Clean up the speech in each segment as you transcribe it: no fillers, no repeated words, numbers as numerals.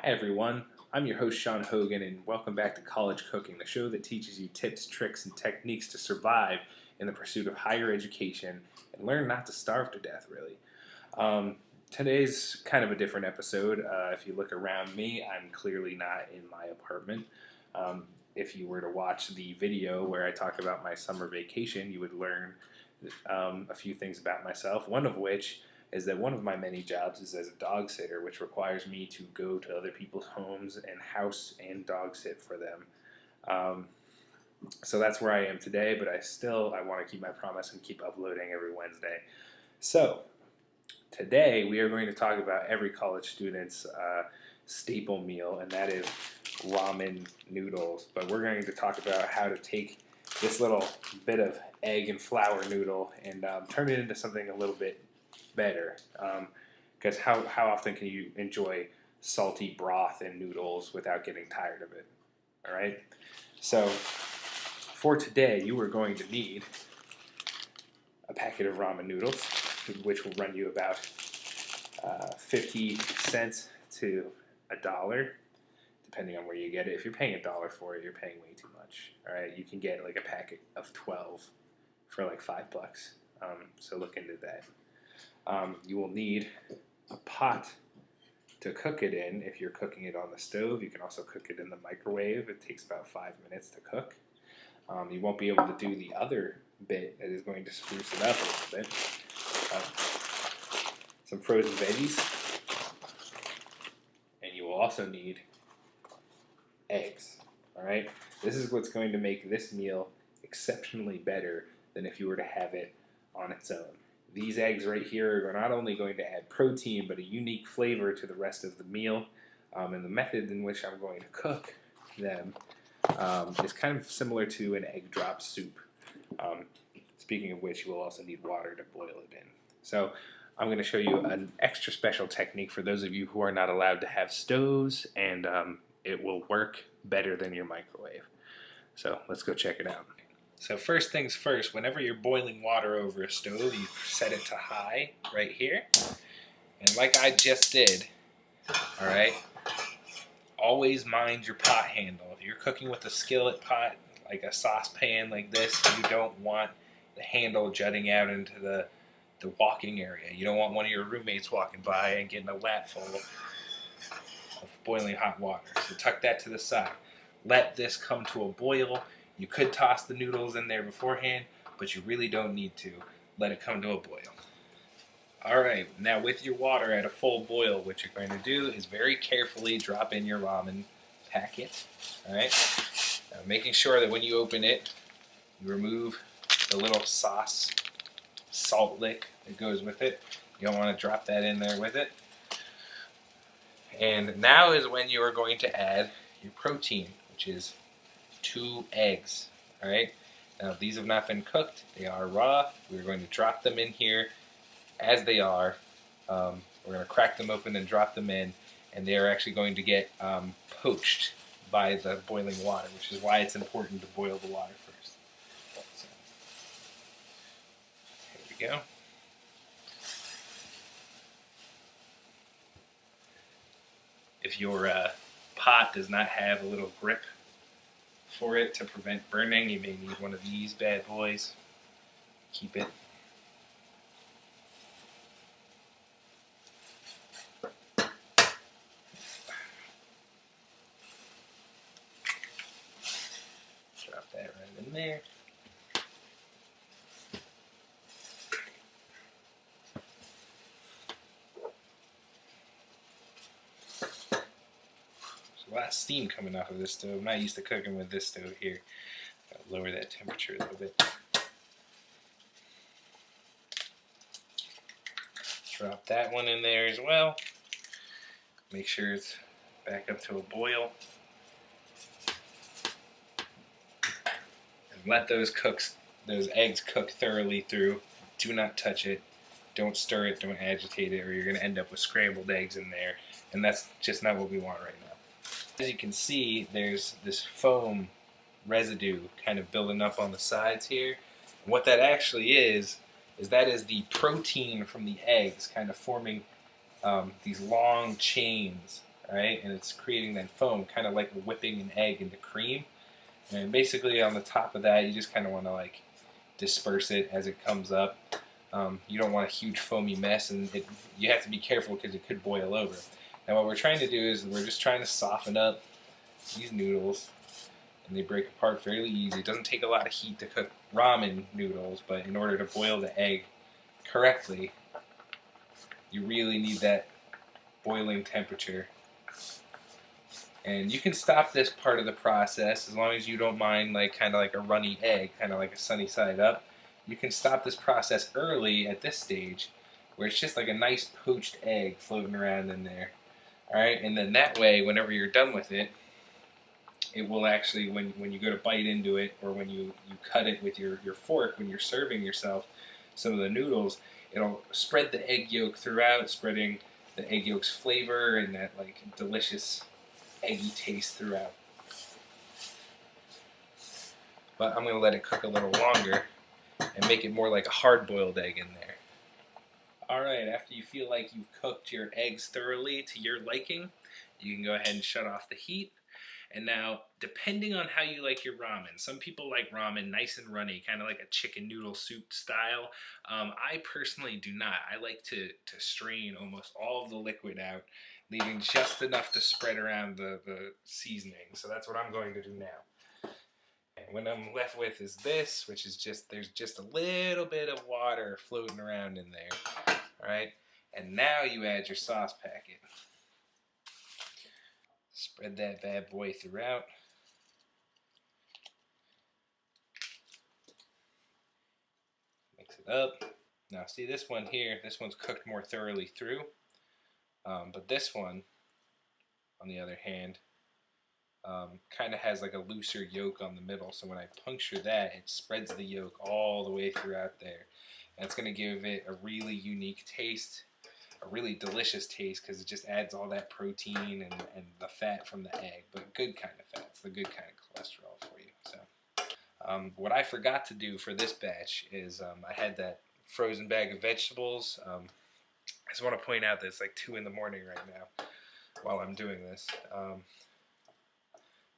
Hi everyone, I'm your host Sean Hogan and welcome back to College Cooking, the show that teaches you tips, tricks, and techniques to survive in the pursuit of higher education and learn not to starve to death, really. Today's kind of a different episode. If you look around me, I'm clearly not in my apartment. If you were to watch the video where I talk about my summer vacation, you would learn a few things about myself, one of which is that one of my many jobs is as a dog sitter, which requires me to go to other people's homes and house and dog sit for them. So that's where I am today, but I want to keep my promise and keep uploading every Wednesday. So today we are going to talk about every college student's staple meal, and that is ramen noodles. But we're going to talk about how to take this little bit of egg and flour noodle and turn it into something a little bit better, because how often can you enjoy salty broth and noodles without getting tired of it? All right, so for today you are going to need a packet of ramen noodles, which will run you about 50 cents to $1, depending on where you get it. If you're paying $1 for it, you're paying way too much. All right, you can get like a packet of 12 for like $5. So look into that. You will need a pot to cook it in. If you're cooking it on the stove, you can also cook it in the microwave. It takes about 5 minutes to cook. You won't be able to do the other bit that is going to spruce it up a little bit. Some frozen veggies. And you will also need eggs. Alright? This is what's going to make this meal exceptionally better than if you were to have it on its own. These eggs right here are not only going to add protein, but a unique flavor to the rest of the meal. And the method in which I'm going to cook them is kind of similar to an egg drop soup. Speaking of which, you will also need water to boil it in. So I'm going to show you an extra special technique for those of you who are not allowed to have stoves, and it will work better than your microwave. So let's go check it out. So first things first, whenever you're boiling water over a stove, you set it to high right here. And like I just did, all right, always mind your pot handle. If you're cooking with a skillet pot, like a saucepan like this, you don't want the handle jutting out into the walking area. You don't want one of your roommates walking by and getting a lap full of boiling hot water. So tuck that to the side. Let this come to a boil. You could toss the noodles in there beforehand, but you really don't need to. Let it come to a boil. Alright, now with your water at a full boil, what you're going to do is very carefully drop in your ramen packet. Alright, making sure that when you open it, you remove the little sauce salt lick that goes with it. You don't want to drop that in there with it. And now is when you are going to add your protein, which is 2 eggs. Alright, now these have not been cooked, they are raw. We're going to drop them in here as they are. We're going to crack them open and drop them in, and they are actually going to get poached by the boiling water, which is why it's important to boil the water first. So, here we go. If your pot does not have a little grip for it to prevent burning, you may need one of these bad boys. Keep it. Drop that right in there. A lot of steam coming off of this stove. I'm not used to cooking with this stove here. Gotta lower that temperature a little bit. Drop that one in there as well. Make sure it's back up to a boil. And let those eggs cook thoroughly through. Do not touch it. Don't stir it. Don't agitate it, or you're going to end up with scrambled eggs in there. And that's just not what we want right now. As you can see, there's this foam residue kind of building up on the sides here. And what that actually is that is the protein from the eggs kind of forming these long chains all right, and it's creating that foam, kind of like whipping an egg into cream. And basically on the top of that, you just kind of want to like disperse it as it comes up. You don't want a huge foamy mess, and you have to be careful because it could boil over. Now what we're trying to do is we're just trying to soften up these noodles, and they break apart fairly easy. It doesn't take a lot of heat to cook ramen noodles, but in order to boil the egg correctly, you really need that boiling temperature. And you can stop this part of the process as long as you don't mind like kind of like a runny egg, kind of like a sunny side up. You can stop this process early at this stage where it's just like a nice poached egg floating around in there. Alright, and then that way, whenever you're done with it, it will actually, when you go to bite into it, or when you cut it with your fork, when you're serving yourself some of the noodles, it'll spread the egg yolk throughout, spreading the egg yolk's flavor and that like delicious eggy taste throughout. But I'm going to let it cook a little longer and make it more like a hard-boiled egg in there. Alright, after you feel like you've cooked your eggs thoroughly to your liking, you can go ahead and shut off the heat. And now, depending on how you like your ramen, some people like ramen nice and runny, kind of like a chicken noodle soup style. I personally do not. I like to strain almost all of the liquid out, leaving just enough to spread around the seasoning. So that's what I'm going to do now. And what I'm left with is this, which is just, there's just a little bit of water floating around in there. Alright? And now you add your sauce packet. Spread that bad boy throughout. Mix it up. Now see this one here, this one's cooked more thoroughly through. But this one, on the other hand, kind of has like a looser yolk on the middle. So when I puncture that, it spreads the yolk all the way throughout there. And it's going to give it a really unique taste, a really delicious taste, because it just adds all that protein and the fat from the egg, but good kind of fat. It's the good kind of cholesterol for you. So what I forgot to do for this batch is I had that frozen bag of vegetables. I just want to point out that it's like 2 in the morning right now while I'm doing this.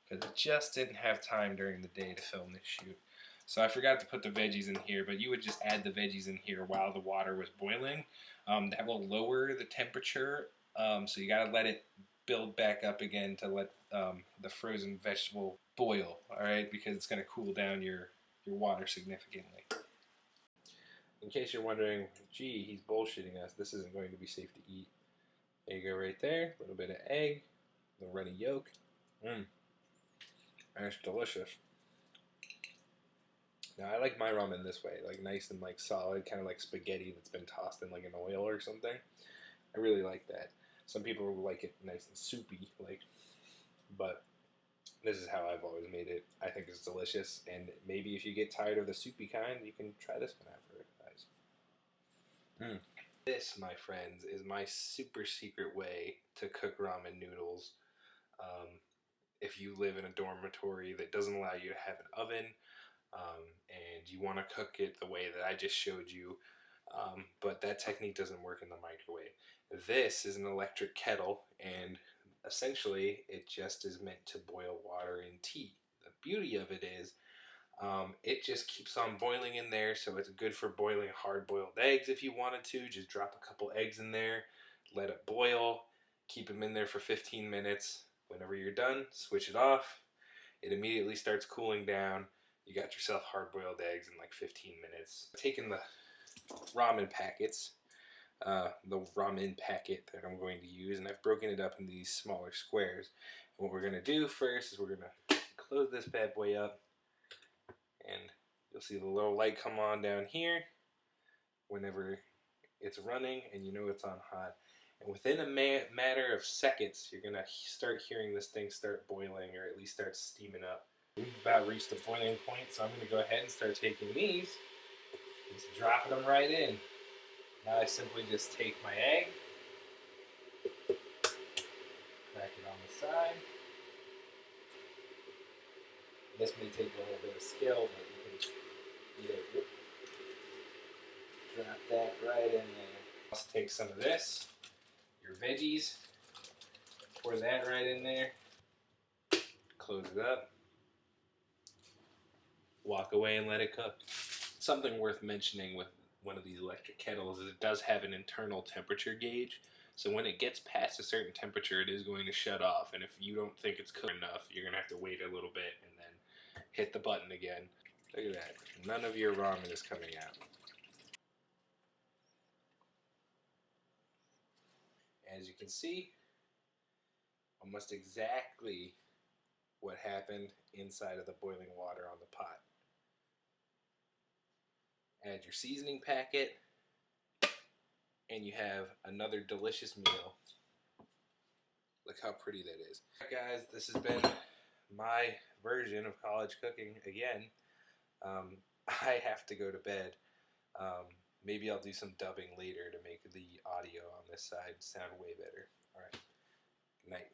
Because I just didn't have time during the day to film this shoot. So I forgot to put the veggies in here, but you would just add the veggies in here while the water was boiling. That will lower the temperature, so you gotta let it build back up again to let the frozen vegetable boil, alright, because it's gonna cool down your water significantly. In case you're wondering, gee, he's bullshitting us, this isn't going to be safe to eat. There you go right there, a little bit of egg, the runny yolk. That's delicious. Now I like my ramen this way, like nice and like solid, kind of like spaghetti that's been tossed in like an oil or something. I really like that. Some people like it nice and soupy, like, but this is how I've always made it. I think it's delicious, and maybe if you get tired of the soupy kind, you can try this one out for guys. This, my friends, is my super secret way to cook ramen noodles. If you live in a dormitory that doesn't allow you to have an oven, and you want to cook it the way that I just showed you, but that technique doesn't work in the microwave. This is an electric kettle, and essentially it just is meant to boil water in tea. The beauty of it is it just keeps on boiling in there, so it's good for boiling hard-boiled eggs if you wanted to. Just drop a couple eggs in there, let it boil, keep them in there for 15 minutes. Whenever you're done, switch it off. It immediately starts cooling down. You got yourself hard-boiled eggs in like 15 minutes. Taking the ramen packets, the ramen packet that I'm going to use, and I've broken it up into these smaller squares. And what we're going to do first is we're going to close this bad boy up, and you'll see the little light come on down here whenever it's running, and you know it's on hot. And within a matter of seconds, you're going to start hearing this thing start boiling, or at least start steaming up. We've about reached the boiling point, so I'm going to go ahead and start taking these, just dropping them right in. Now I simply just take my egg, crack it on the side. This may take a little bit of skill, but you can drop that right in there. Also take some of this, your veggies, Pour that right in there. Close it up. Walk away and let it cook. Something worth mentioning with one of these electric kettles is it does have an internal temperature gauge. So when it gets past a certain temperature, it is going to shut off. And if you don't think it's cooked enough, you're going to have to wait a little bit and then hit the button again. Look at that. None of your ramen is coming out. As you can see, almost exactly what happened inside of the boiling water on the pot. Add your seasoning packet, and you have another delicious meal. Look how pretty that is. Alright guys, this has been my version of college cooking again. I have to go to bed. Maybe I'll do some dubbing later to make the audio on this side sound way better. Alright, good night.